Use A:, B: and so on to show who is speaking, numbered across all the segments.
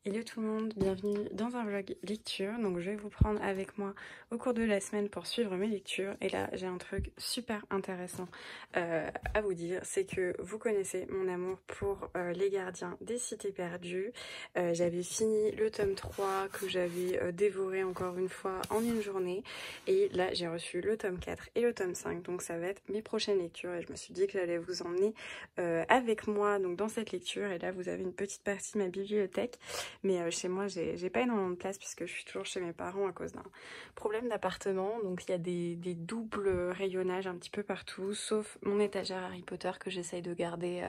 A: Hello tout le monde, bienvenue dans un vlog lecture. Donc je vais vous prendre avec moi au cours de la semaine pour suivre mes lectures. Et là j'ai un truc super intéressant à vous dire, c'est que vous connaissez mon amour pour Les Gardiens des Cités Perdues. J'avais fini le tome 3 que j'avais dévoré encore une fois en une journée. Et là j'ai reçu le tome 4 et le tome 5, donc ça va être mes prochaines lectures. Et je me suis dit que j'allais vous emmener avec moi donc dans cette lecture. Et là vous avez une petite partie de ma bibliothèque. Mais chez moi, j'ai pas énormément de place puisque je suis toujours chez mes parents à cause d'un problème d'appartement. Donc il y a des doubles rayonnages un petit peu partout, sauf mon étagère Harry Potter que j'essaye de garder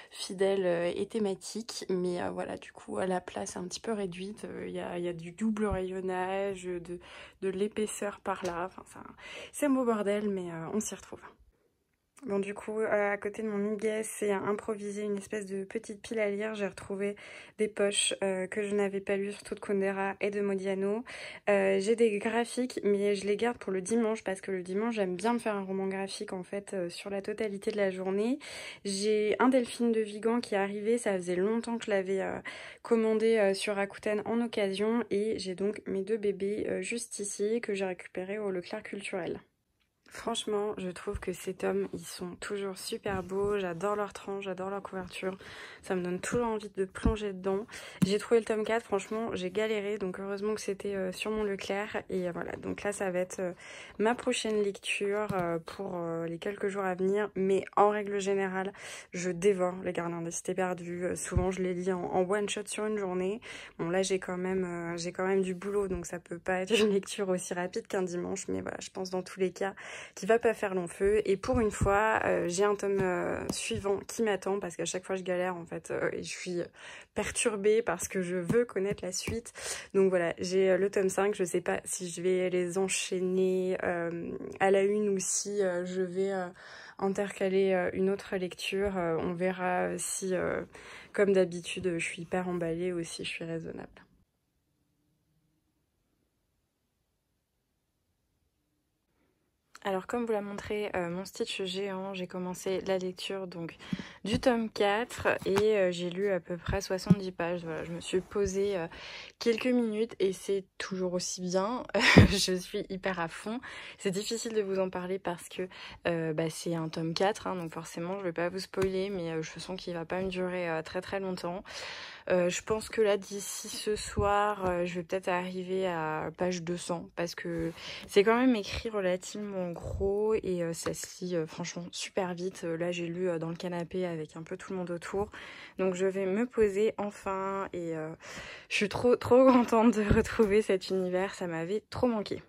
A: fidèle et thématique. Mais voilà, du coup, à la place un petit peu réduite, il y a du double rayonnage, de l'épaisseur par là. Enfin, c'est un beau bordel, mais on s'y retrouve. Bon, du coup, à côté de mon muguet, c'est improvisé une espèce de petite pile à lire. J'ai retrouvé des poches que je n'avais pas lues, surtout de Kundera et de Modiano. J'ai des graphiques, mais je les garde pour le dimanche parce que le dimanche, j'aime bien me faire un roman graphique en fait sur la totalité de la journée. J'ai un Delphine de Vigan qui est arrivé, ça faisait longtemps que je l'avais commandé sur Rakuten en occasion. Et j'ai donc mes deux bébés juste ici que j'ai récupérés au Leclerc Culturel. Franchement, je trouve que ces tomes, ils sont toujours super beaux. J'adore leur tranche, j'adore leur couverture. Ça me donne toujours envie de plonger dedans. J'ai trouvé le tome 4, franchement, j'ai galéré. Donc heureusement que c'était sur mon Leclerc. Et voilà, donc là, ça va être ma prochaine lecture pour les quelques jours à venir. Mais en règle générale, je dévore Les Gardiens des Cités Perdues. Souvent, je les lis en one-shot sur une journée. Bon, là, j'ai quand même du boulot. Donc ça peut pas être une lecture aussi rapide qu'un dimanche. Mais voilà, je pense dans tous les cas qui va pas faire long feu. Et pour une fois, j'ai un tome suivant qui m'attend parce qu'à chaque fois je galère en fait et je suis perturbée parce que je veux connaître la suite. Donc voilà, j'ai le tome 5, je sais pas si je vais les enchaîner à la une ou si je vais intercaler une autre lecture. On verra si, comme d'habitude, je suis hyper emballée ou si je suis raisonnable. Alors comme vous l'a montré mon Stitch géant, j'ai commencé la lecture donc du tome 4 et j'ai lu à peu près 70 pages. Voilà, je me suis posée quelques minutes et c'est toujours aussi bien. Je suis hyper à fond. C'est difficile de vous en parler parce que c'est un tome 4, hein, donc forcément je vais pas vous spoiler, mais je sens qu'il va pas me durer très très longtemps. Je pense que là, d'ici ce soir, je vais peut-être arriver à page 200 parce que c'est quand même écrit relativement gros et ça se lit franchement super vite. Là, j'ai lu dans le canapé avec un peu tout le monde autour. Donc, je vais me poser enfin et je suis trop contente de retrouver cet univers. Ça m'avait trop manqué.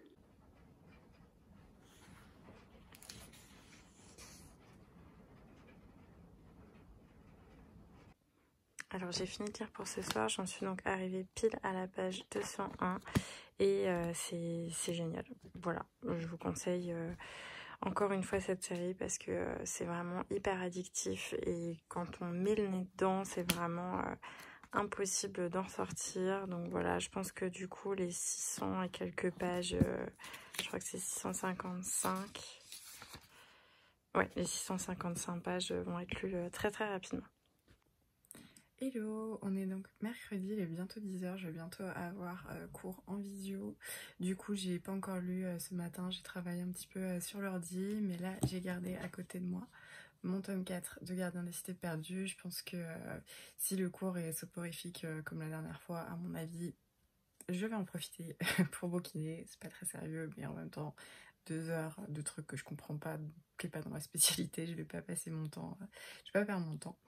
A: Alors j'ai fini de lire pour ce soir, j'en suis donc arrivée pile à la page 201 et c'est génial. Voilà, je vous conseille encore une fois cette série parce que c'est vraiment hyper addictif et quand on met le nez dedans, c'est vraiment impossible d'en sortir. Donc voilà, je pense que du coup les 600 et quelques pages, je crois que c'est 655. Ouais, les 655 pages vont être lues très rapidement. Hello, on est donc mercredi, il est bientôt 10h, je vais bientôt avoir cours en visio. Du coup, j'ai pas encore lu ce matin, j'ai travaillé un petit peu sur l'ordi, mais là, j'ai gardé à côté de moi mon tome 4 de Gardien des Cités Perdues. Je pense que si le cours est soporifique comme la dernière fois, à mon avis, je vais en profiter pour bouquiner. C'est pas très sérieux, mais en même temps, 2 heures de trucs que je comprends pas, qui est pas dans ma spécialité, je vais pas passer mon temps, je vais pas perdre mon temps.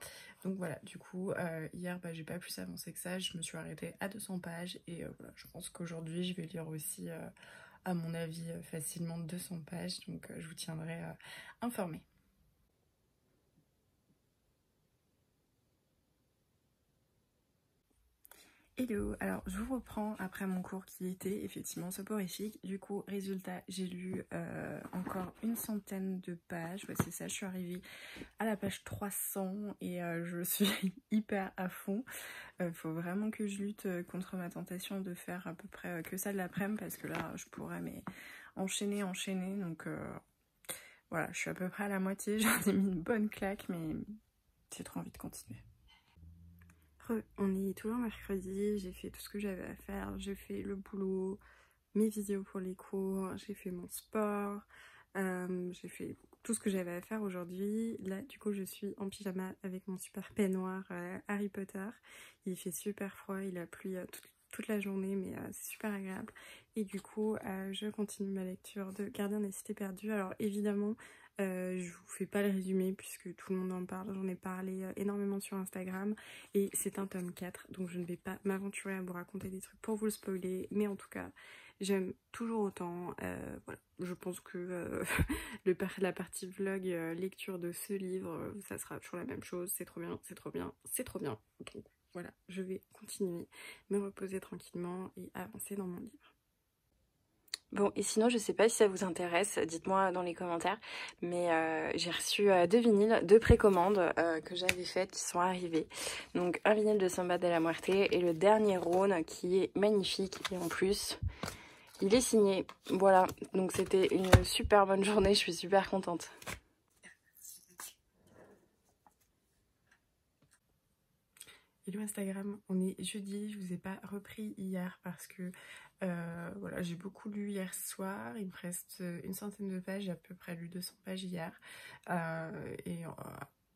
A: Donc voilà, du coup, hier, j'ai pas plus avancé que ça, je me suis arrêtée à 200 pages et voilà, je pense qu'aujourd'hui, je vais lire aussi, à mon avis, facilement 200 pages, donc je vous tiendrai informée. Hello, alors je vous reprends après mon cours qui était effectivement soporifique. Du coup, résultat, j'ai lu encore une centaine de pages. Ouais, c'est ça, je suis arrivée à la page 300 et je suis hyper à fond. Faut vraiment que je lutte contre ma tentation de faire à peu près que ça de l'après-midi parce que là, je pourrais mais enchaîner. Donc voilà, je suis à peu près à la moitié. J'en ai mis une bonne claque, mais j'ai trop envie de continuer. On est toujours mercredi, j'ai fait tout ce que j'avais à faire, j'ai fait le boulot, mes vidéos pour les cours, j'ai fait mon sport, j'ai fait tout ce que j'avais à faire aujourd'hui. Là du coup je suis en pyjama avec mon super peignoir Harry Potter. Il fait super froid, il a plu toute la journée mais c'est super agréable. Et du coup je continue ma lecture de Gardien des Cités Perdues. Alors évidemment je vous fais pas le résumé puisque tout le monde en parle, j'en ai parlé énormément sur Instagram et c'est un tome 4 donc je ne vais pas m'aventurer à vous raconter des trucs pour vous le spoiler, mais en tout cas j'aime toujours autant. Voilà. Je pense que la partie vlog lecture de ce livre, ça sera toujours la même chose, c'est trop bien, c'est trop bien, c'est trop bien. Donc voilà, je vais continuer, me reposer tranquillement et avancer dans mon livre.
B: Bon, et sinon, je sais pas si ça vous intéresse, dites-moi dans les commentaires, mais j'ai reçu 2 vinyles de précommande que j'avais faites qui sont arrivés. Donc un vinyle de Samba de la Muerte et le dernier Rhône qui est magnifique et en plus, il est signé. Voilà, donc c'était une super bonne journée, je suis super contente.
A: Hello Instagram, on est jeudi, je vous ai pas repris hier parce que voilà, j'ai beaucoup lu hier soir, il me reste une centaine de pages, j'ai à peu près lu 200 pages hier et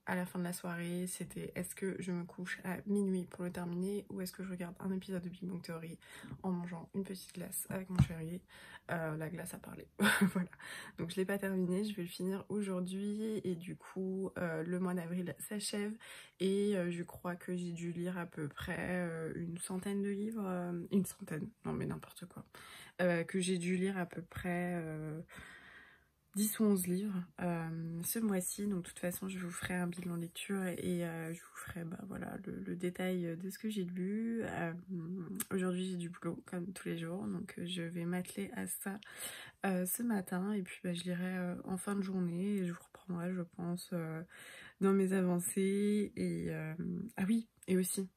A: à la fin de la soirée c'était est-ce que je me couche à minuit pour le terminer ou est-ce que je regarde un épisode de Big Bang Theory en mangeant une petite glace avec mon chéri. La glace a parlé. Voilà, donc je l'ai pas terminé, je vais le finir aujourd'hui et du coup le mois d'avril s'achève et je crois que j'ai dû lire à peu près une centaine de livres, une centaine, non mais n'importe quoi, que j'ai dû lire à peu près 10 ou 11 livres ce mois-ci. Donc de toute façon je vous ferai un bilan lecture et je vous ferai bah, voilà, le détail de ce que j'ai lu. Aujourd'hui j'ai du boulot comme tous les jours, donc je vais m'atteler à ça ce matin et puis bah, je lirai en fin de journée et je vous reprendrai je pense dans mes avancées. Et ah oui, et aussi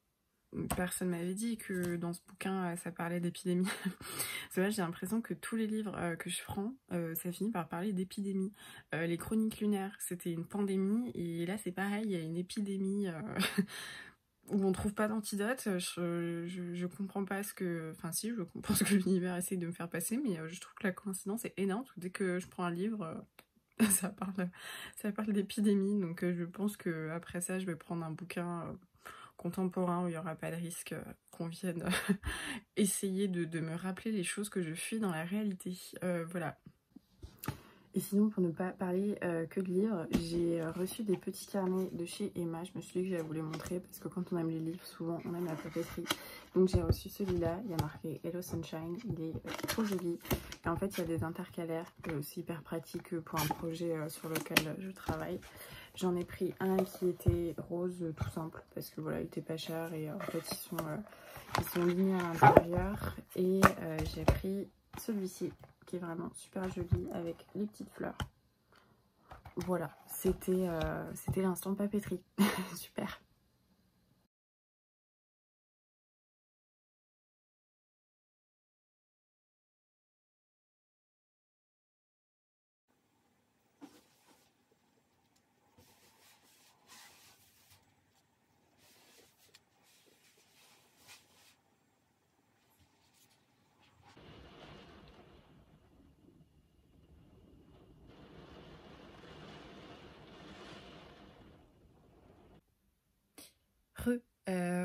A: personne m'avait dit que dans ce bouquin ça parlait d'épidémie. C'est vrai, j'ai l'impression que tous les livres que je prends ça finit par parler d'épidémie. Les chroniques lunaires c'était une pandémie et là c'est pareil, il y a une épidémie où on trouve pas d'antidote. Je comprends pas ce que... Enfin si, je comprends ce que l'univers essaie de me faire passer, mais je trouve que la coïncidence est énorme. Dès que je prends un livre, ça parle d'épidémie. Donc je pense que après ça, je vais prendre un bouquin contemporain où il n'y aura pas de risque qu'on vienne essayer de me rappeler les choses que je fuis dans la réalité. Voilà. Et sinon, pour ne pas parler que de livres, j'ai reçu des petits carnets de chez Emma. Je me suis dit que j'allais vous les montrer parce que quand on aime les livres, souvent on aime la papeterie. Donc j'ai reçu celui-là, il y a marqué Hello Sunshine, il est trop joli. Et en fait, il y a des intercalaires, c'est hyper pratique pour un projet sur lequel je travaille. J'en ai pris un qui était rose tout simple parce que voilà, il était pas cher et en fait ils sont alignés à l'intérieur. Et j'ai pris celui-ci qui est vraiment super joli avec les petites fleurs. Voilà, c'était l'instant papeterie. Super.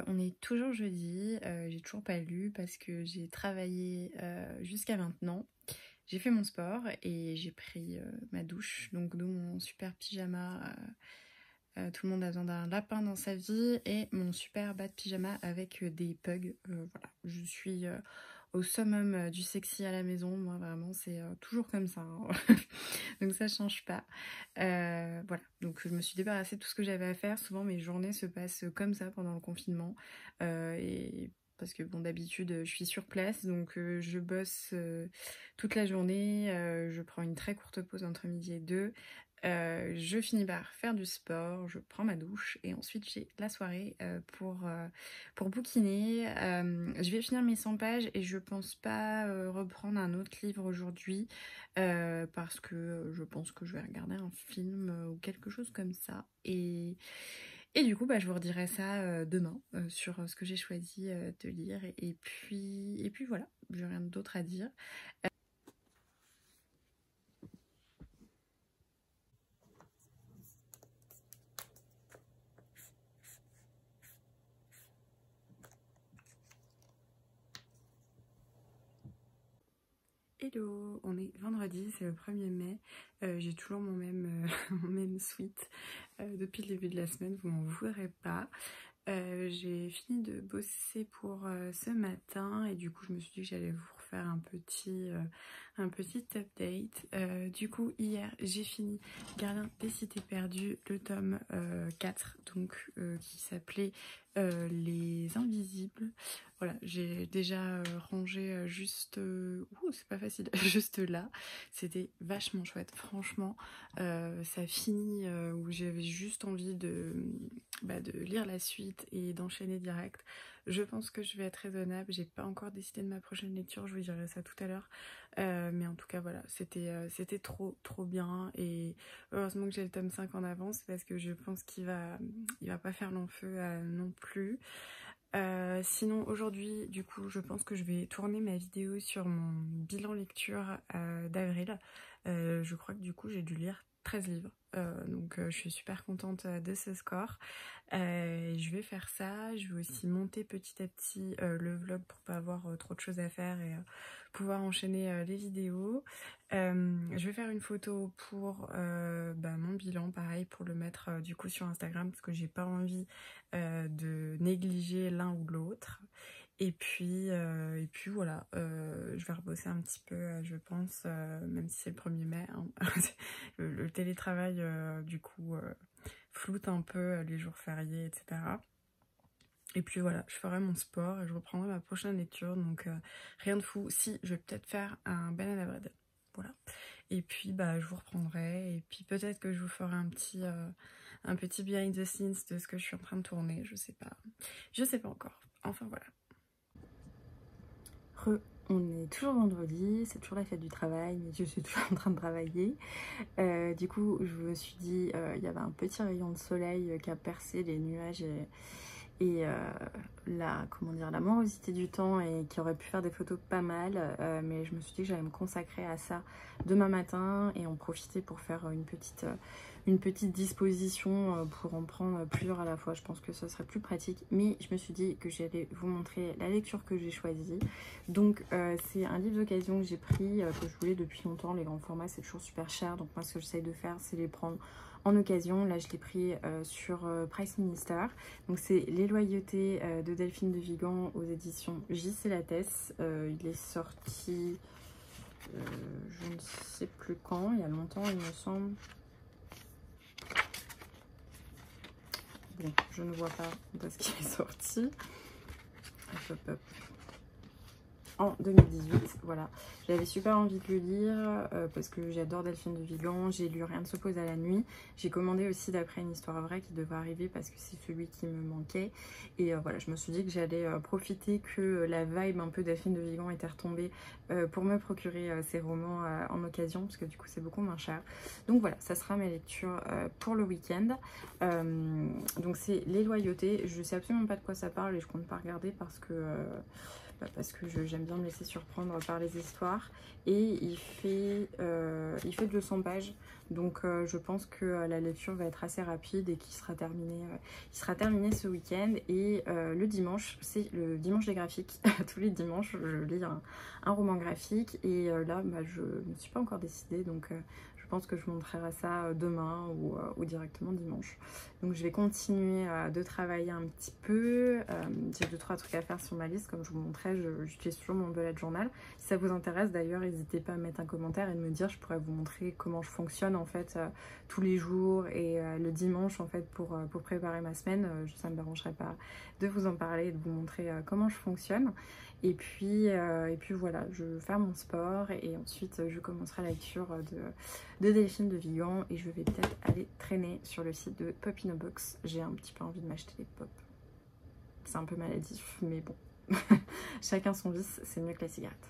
A: On est toujours jeudi, j'ai toujours pas lu parce que j'ai travaillé jusqu'à maintenant. J'ai fait mon sport et j'ai pris ma douche, donc dans mon super pyjama. Tout le monde a besoin d'un lapin dans sa vie et mon super bas de pyjama avec des pugs. Voilà, je suis au summum du sexy à la maison. Moi vraiment c'est toujours comme ça, hein. Donc ça change pas. Voilà, donc je me suis débarrassée de tout ce que j'avais à faire. Souvent mes journées se passent comme ça pendant le confinement et parce que bon d'habitude je suis sur place donc je bosse toute la journée, je prends une très courte pause entre midi et 2. Je finis par faire du sport, je prends ma douche et ensuite j'ai la soirée pour bouquiner. Je vais finir mes 100 pages et je pense pas reprendre un autre livre aujourd'hui parce que je pense que je vais regarder un film ou quelque chose comme ça. Et Et du coup, bah, je vous redirai ça demain sur ce que j'ai choisi de lire. Et puis voilà, j'ai rien d'autre à dire. Hello, on est vendredi, c'est le 1er mai. J'ai toujours mon même, mon même sweat depuis le début de la semaine, vous m'en voudrez pas. J'ai fini de bosser pour ce matin et du coup je me suis dit que j'allais vous refaire un petit update. Du coup hier j'ai fini Gardien des Cités Perdues, le tome 4 donc qui s'appelait Les Invisibles. Voilà, j'ai déjà rangé juste... Ouh, c'est pas facile, juste là. C'était vachement chouette, franchement. Ça finit où j'avais juste envie de lire la suite et d'enchaîner direct. Je pense que je vais être raisonnable. J'ai pas encore décidé de ma prochaine lecture, je vous dirai ça tout à l'heure. Mais en tout cas, voilà, c'était trop bien. Et heureusement que j'ai le tome 5 en avance parce que je pense il va pas faire long feu non plus. Sinon aujourd'hui du coup je pense que je vais tourner ma vidéo sur mon bilan lecture d'avril. Je crois que du coup j'ai dû lire 13 livres donc je suis super contente de ce score. Je vais faire ça, je vais aussi monter petit à petit le vlog pour pas avoir trop de choses à faire et pouvoir enchaîner les vidéos. Je vais faire une photo pour mon bilan, pareil, pour le mettre du coup sur Instagram parce que j'ai pas envie de négliger l'un ou l'autre. Et puis voilà, je vais rebosser un petit peu, je pense, même si c'est le 1er mai. Hein. Le télétravail, du coup, floute un peu les jours fériés, etc. Et puis voilà, je ferai mon sport et je reprendrai ma prochaine lecture. Donc rien de fou. Si, je vais peut-être faire un banana bread. Voilà. Et puis bah je vous reprendrai. Et puis peut-être que je vous ferai un petit behind the scenes de ce que je suis en train de tourner. Je sais pas. Je sais pas encore. Enfin voilà. On est toujours vendredi, c'est toujours la fête du travail, mais je suis toujours en train de travailler. Du coup, je me suis dit, il y avait un petit rayon de soleil qui a percé les nuages et la morosité du temps et qui aurait pu faire des photos pas mal. Mais je me suis dit que j'allais me consacrer à ça demain matin et en profiter pour faire une petite disposition pour en prendre plusieurs à la fois. Je pense que ça serait plus pratique, mais je me suis dit que j'allais vous montrer la lecture que j'ai choisie. Donc c'est un livre d'occasion que j'ai pris, que je voulais depuis longtemps. Les grands formats c'est toujours super cher, donc moi ce que j'essaye de faire c'est les prendre en occasion. Là je l'ai pris sur Price Minister. Donc c'est Les Loyautés de Delphine de Vigan aux éditions J.C. Lattès. Il est sorti je ne sais plus quand, il y a longtemps il me semble. Bon, je ne vois pas parce qu'il est sorti. Hop. En 2018, voilà. J'avais super envie de le lire parce que j'adore Delphine de Vigan. J'ai lu Rien ne s'oppose à la nuit. J'ai commandé aussi D'après une histoire vraie qui devait arriver parce que c'est celui qui me manquait. Et voilà, je me suis dit que j'allais profiter que la vibe un peu Delphine de Vigan était retombée pour me procurer ces romans en occasion parce que du coup c'est beaucoup moins cher. Donc voilà, ça sera ma lecture pour le week-end. Donc c'est Les Loyautés. Je sais absolument pas de quoi ça parle et je compte pas regarder parce que j'aime bien me laisser surprendre par les histoires. Et il fait 200 pages, donc je pense que la lecture va être assez rapide et qu'il sera terminé ce week-end. Et le dimanche, c'est le dimanche des graphiques. Tous les dimanches, je lis un roman graphique. Et là, je ne suis pas encore décidée, donc je pense que je montrerai ça demain ou directement dimanche. Donc je vais continuer de travailler un petit peu. J'ai 2-3 trucs à faire sur ma liste. Comme je vous montrais, j'utilise toujours mon bullet journal. Si ça vous intéresse d'ailleurs, n'hésitez pas à mettre un commentaire et de me dire. Je pourrais vous montrer comment je fonctionne en fait tous les jours et le dimanche en fait pour préparer ma semaine. Ça ne me dérangerait pas de vous en parler et de vous montrer comment je fonctionne. Et puis voilà, je vais faire mon sport et ensuite je commencerai la lecture de Delphine de Vigan et je vais peut-être aller traîner sur le site de Pop in a Box. J'ai un petit peu envie de m'acheter des pop. C'est un peu maladif, mais bon. Chacun son vice, c'est mieux que la cigarette.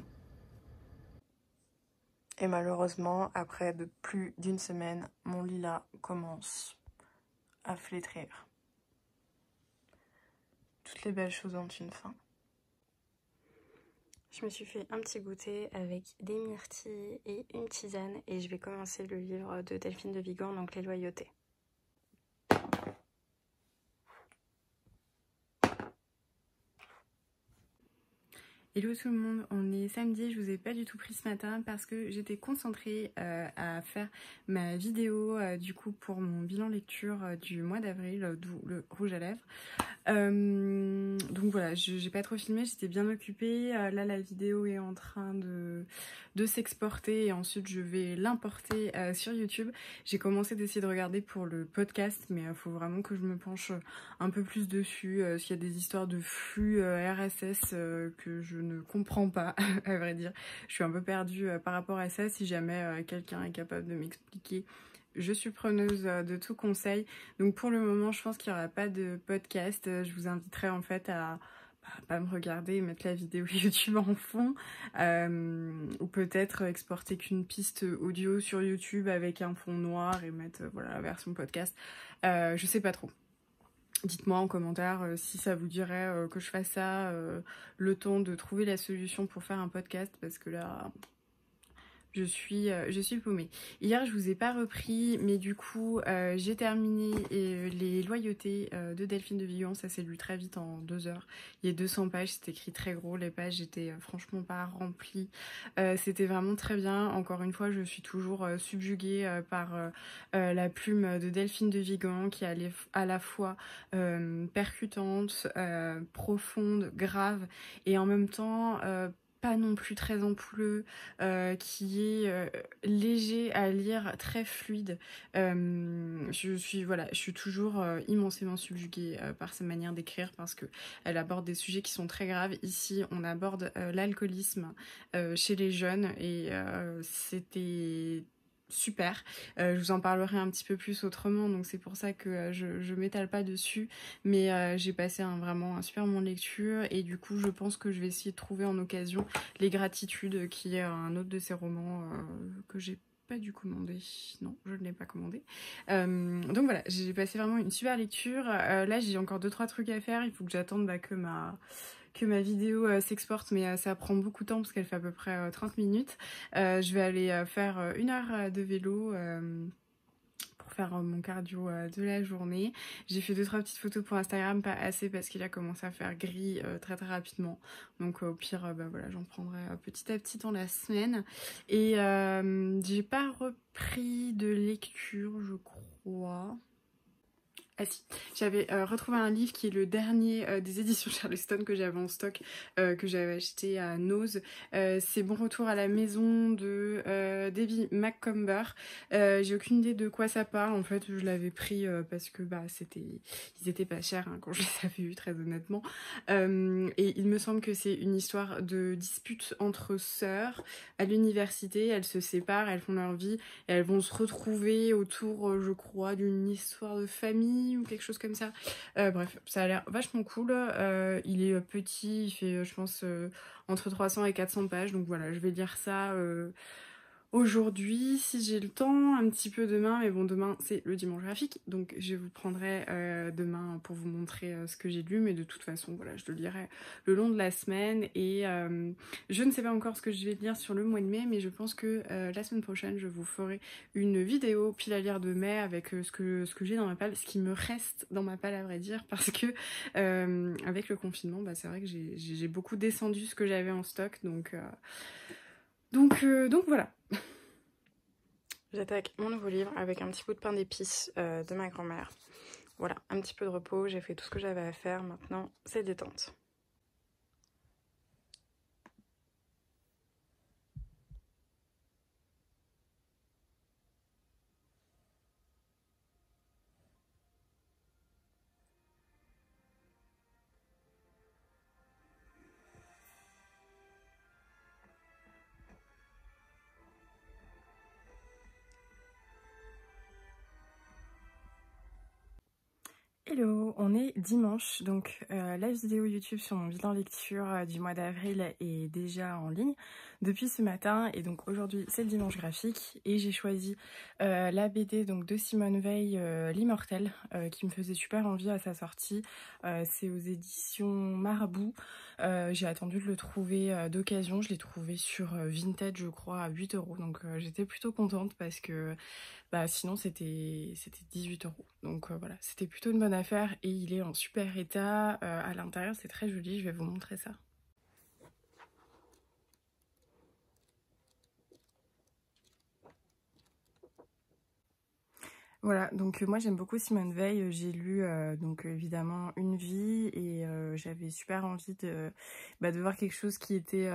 A: Et malheureusement, après plus d'1 semaine, mon lilas commence à flétrir.
B: toutes les belles choses ont une fin. Je me suis fait un petit goûter avec des myrtilles et une tisane et je vais commencer le livre de Delphine de Vigan, donc Les Loyautés.
A: Hello tout le monde, on est samedi, je vous ai pas du tout pris ce matin parce que j'étais concentrée à faire ma vidéo du coup pour mon bilan lecture du mois d'avril, d'où le rouge à lèvres. Donc voilà, j'ai pas trop filmé, j'étais bien occupée. Là la vidéo est en train de s'exporter et ensuite je vais l'importer sur YouTube. J'ai commencé d'essayer de regarder pour le podcast, mais il faut vraiment que je me penche un peu plus dessus. S'il y a des histoires de flux RSS que je ne comprends pas, à vrai dire. Je suis un peu perdue par rapport à ça. Si jamais quelqu'un est capable de m'expliquer, je suis preneuse de tout conseil. Donc pour le moment, je pense qu'il n'y aura pas de podcast. Je vous inviterai en fait à pas me regarder et mettre la vidéo YouTube en fond. Ou peut-être exporter qu'une piste audio sur YouTube avec un fond noir et mettre voilà, la version podcast. Je sais pas trop. Dites-moi en commentaire si ça vous dirait que je fasse ça, le temps de trouver la solution pour faire un podcast, parce que là, je suis paumée. Hier, je vous ai pas repris, mais du coup, j'ai terminé Les Loyautés de Delphine de Vigan. Ça s'est lu très vite, en 2 heures. Il y a 200 pages, c'est écrit très gros. Les pages étaient franchement pas remplies. C'était vraiment très bien. Encore une fois, je suis toujours subjuguée par la plume de Delphine de Vigan, qui est à la fois percutante, profonde, grave, et en même temps pas non plus très ampouleux, qui est léger à lire, très fluide. Je suis toujours immensément subjuguée par sa manière d'écrire, parce que elle aborde des sujets qui sont très graves. Ici, on aborde l'alcoolisme chez les jeunes, et c'était super. Je vous en parlerai un petit peu plus autrement, donc c'est pour ça que je m'étale pas dessus, mais j'ai passé vraiment un super moment de lecture, et du coup je pense que je vais essayer de trouver en occasion Les Gratitudes, qui est un autre de ses romans que j'ai pas dû commander. Non, je ne l'ai pas commandé. Donc voilà, j'ai passé vraiment une super lecture. Là j'ai encore 2-3 trucs à faire, il faut que j'attende que ma vidéo s'exporte, mais ça prend beaucoup de temps parce qu'elle fait à peu près 30 minutes. Je vais aller faire 1 heure de vélo pour faire mon cardio de la journée. J'ai fait 2-3 petites photos pour Instagram, pas assez parce qu'il a commencé à faire gris très très rapidement. Donc au pire, bah voilà, j'en prendrai petit à petit dans la semaine. Et j'ai pas repris de lecture, je crois. Ah si, j'avais retrouvé un livre qui est le dernier des éditions Charleston que j'avais en stock, que j'avais acheté à Nose. C'est Bon Retour à la Maison de Debbie Macomber. J'ai aucune idée de quoi ça parle. En fait, je l'avais pris parce que bah ils étaient pas chers hein, quand je les avais eus, très honnêtement. Et il me semble que c'est une histoire de dispute entre sœurs à l'université. Elles se séparent, elles font leur vie et elles vont se retrouver autour, je crois, d'une histoire de famille ou quelque chose comme ça. Bref, ça a l'air vachement cool. Il est petit, il fait je pense entre 300 et 400 pages, donc voilà, je vais lire ça aujourd'hui, si j'ai le temps, un petit peu demain, mais bon, demain c'est le dimanche graphique, donc je vous prendrai demain pour vous montrer ce que j'ai lu, mais de toute façon, voilà, je le lirai le long de la semaine, et je ne sais pas encore ce que je vais lire sur le mois de mai, mais je pense que la semaine prochaine, je vous ferai une vidéo pile à lire de mai avec ce que j'ai dans ma palle, ce qui me reste dans ma palle à vrai dire, parce que avec le confinement, bah, c'est vrai que j'ai beaucoup descendu ce que j'avais en stock, donc voilà. J'attaque mon nouveau livre avec un petit bout de pain d'épices de ma grand-mère. Voilà, un petit peu de repos, j'ai fait tout ce que j'avais à faire, maintenant c'est détente. Hello, on est dimanche, donc la vidéo YouTube sur mon bilan lecture du mois d'avril est déjà en ligne depuis ce matin et donc aujourd'hui c'est le dimanche graphique et j'ai choisi la BD donc, de Simone Veil, L'Immortel, qui me faisait super envie à sa sortie. C'est aux éditions Marabout. J'ai attendu de le trouver d'occasion, je l'ai trouvé sur Vinted je crois à 8 €, donc j'étais plutôt contente parce que sinon c'était 18 €. Donc voilà, c'était plutôt une bonne affaire et il est en super état. À l'intérieur c'est très joli, je vais vous montrer ça. Voilà, donc moi j'aime beaucoup Simone Veil, j'ai lu donc évidemment Une vie et j'avais super envie de voir quelque chose qui était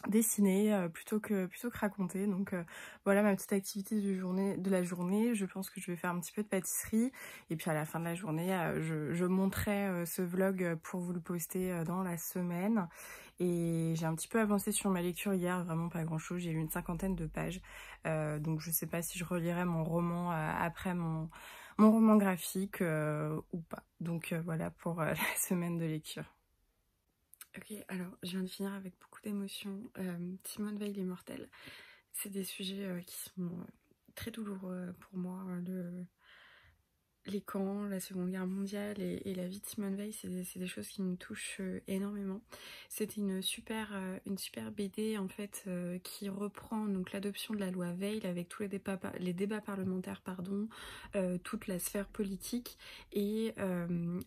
A: dessiner plutôt que raconter. Donc voilà ma petite activité de la journée. Je pense que je vais faire un petit peu de pâtisserie et puis à la fin de la journée je monterai ce vlog pour vous le poster dans la semaine. Et j'ai un petit peu avancé sur ma lecture hier, vraiment pas grand chose, j'ai lu une 50aine de pages, donc je sais pas si je relirai mon roman après mon roman graphique ou pas. Donc voilà pour la semaine de lecture. Ok, alors je viens de finir avec beaucoup d'émotions. Simone Veil, L'Immortel, c'est des sujets qui sont très douloureux pour moi. Les camps, la Seconde Guerre mondiale et la vie de Simone Veil, c'est des choses qui me touchent énormément. C'était une super BD en fait qui reprend donc l'adoption de la loi Veil avec tous les débats parlementaires, toute la sphère politique et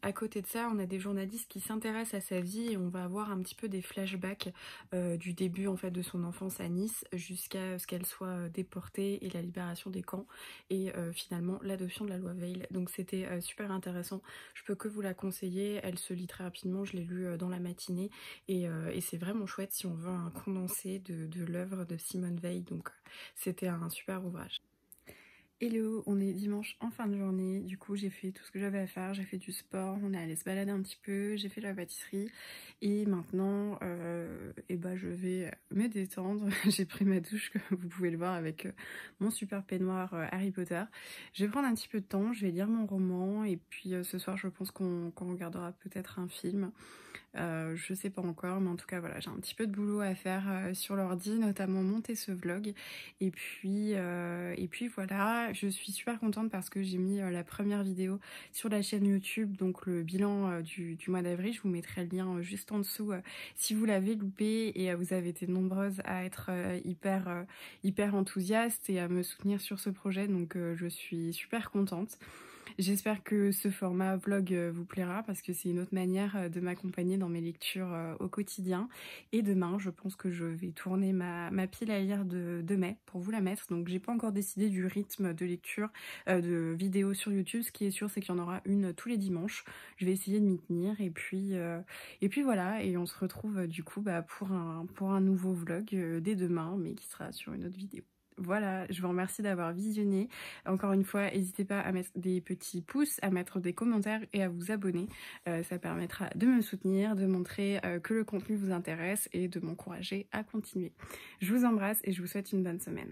A: à côté de ça on a des journalistes qui s'intéressent à sa vie et on va avoir un petit peu des flashbacks du début en fait de son enfance à Nice jusqu'à ce qu'elle soit déportée et la libération des camps et finalement l'adoption de la loi Veil. Donc c'était super intéressant, je peux que vous la conseiller, elle se lit très rapidement, je l'ai lu dans la matinée et c'est vraiment chouette si on veut un condensé de l'œuvre de Simone Veil, donc c'était un super ouvrage. Hello, on est dimanche en fin de journée, du coup j'ai fait tout ce que j'avais à faire, j'ai fait du sport, on est allé se balader un petit peu, j'ai fait de la pâtisserie et maintenant je vais me détendre. J'ai pris ma douche comme vous pouvez le voir avec mon super peignoir Harry Potter. Je vais prendre un petit peu de temps, je vais lire mon roman et puis ce soir je pense qu'on regardera peut-être un film. Je sais pas encore, mais en tout cas voilà, j'ai un petit peu de boulot à faire sur l'ordi, notamment monter ce vlog et puis voilà, je suis super contente parce que j'ai mis la première vidéo sur la chaîne YouTube, donc le bilan du mois d'avril. Je vous mettrai le lien juste en dessous si vous l'avez loupé et vous avez été nombreuses à être hyper enthousiastes et à me soutenir sur ce projet, donc je suis super contente. J'espère que ce format vlog vous plaira parce que c'est une autre manière de m'accompagner dans mes lectures au quotidien. Et demain, je pense que je vais tourner ma pile à lire de mai pour vous la mettre. Donc j'ai pas encore décidé du rythme de lecture de vidéos sur YouTube. Ce qui est sûr, c'est qu'il y en aura une tous les dimanches. Je vais essayer de m'y tenir et puis voilà. Et on se retrouve du coup pour un nouveau vlog dès demain, mais qui sera sur une autre vidéo. Voilà, je vous remercie d'avoir visionné. Encore une fois, n'hésitez pas à mettre des petits pouces, à mettre des commentaires et à vous abonner. Ça permettra de me soutenir, de montrer que le contenu vous intéresse et de m'encourager à continuer. Je vous embrasse et je vous souhaite une bonne semaine.